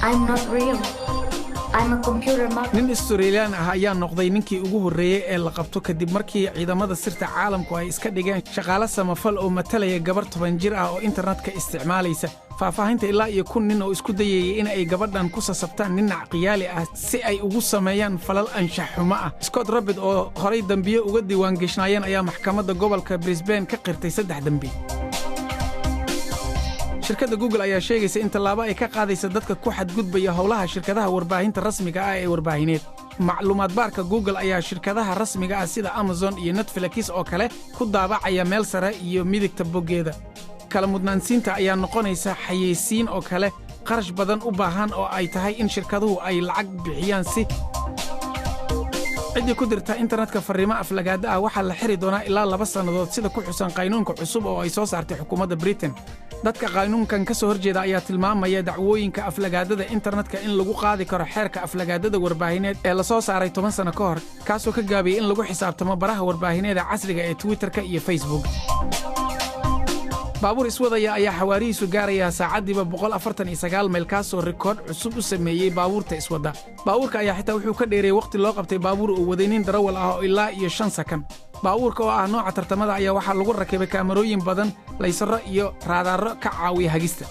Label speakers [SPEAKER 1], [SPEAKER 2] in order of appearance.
[SPEAKER 1] I'm not real. I'm a computer mock.
[SPEAKER 2] nin Australian ah ayaa noqday ninkii ugu horeeyay ee la qabto kadib markii ciidamada sirta caalamku ay iska dhigeen shaqaale samafal oo matalaya gabar 10 jir ah oo internetka isticmaalaysa faahfaahinta ilaa iyo kun nin oo isku dayay in ay gabadhan ku sasabtaan nin qiyaali ah si ay ugu sameeyaan falal anshax xumo ah Scott Rabbit oo horay dambiye uga diiwaan gashnayeen ayaa maxkamadda gobolka Brisbane ka qirtay 3 dambi shirkadda Google ayaa sheegaysa in tallaabo ay ka qaadayso dadka ku xadgudbaya howlaha shirkadaha warbaahinta rasmiga ah ee warbaahineed macluumaad baarka Google ayaa shirkadaha rasmiga ah sida Amazon iyo Netflix oo kale ku daabacaya meel sare iyo midigta boggeeda kala mudnaansiinta ayaa noqonaysa xayeysiin oo kale qarash badan u baahan oo ay tahay in shirkaduhu ay lacag bixiyaan si cidii ku dirta internetka fariimo aflagaada ah waxa la xiri doonaa ilaa 2 sanadood sida ku xusan qaanuunka cusub oo ay soo saartay xukuumadda Britain dadka qaanuunkan ka soo horjeeda ayaa tilmaamaya dacwooyinka aflagaadada internetka in lagu qaadi karo xeerka aflagaadada warbaahineed ee la soo saaray 10 sano ka hor kaasoo ka gaabiyay in lagu xisaabtamo baraha warbaahineed casriga ee Twitterka iyo Facebook baabuur iswadaya ayaa xawaarihiisu gaaraya saacadiiba 149 mayl kaasoo rikoodh cusub u sameeyay baabuurta iswada baabuurka ayaa xitaa wuxuu ka dheereeyay waqti loo qabtay baabuur uu waday nin darawal ah oo ilaa iyo 5 sakan baabuurka oo ah nooca tartamada ayaa waxaa lagu rakibay kaamarooyin badan laysaro iyo raadaaro ka caawiya hagista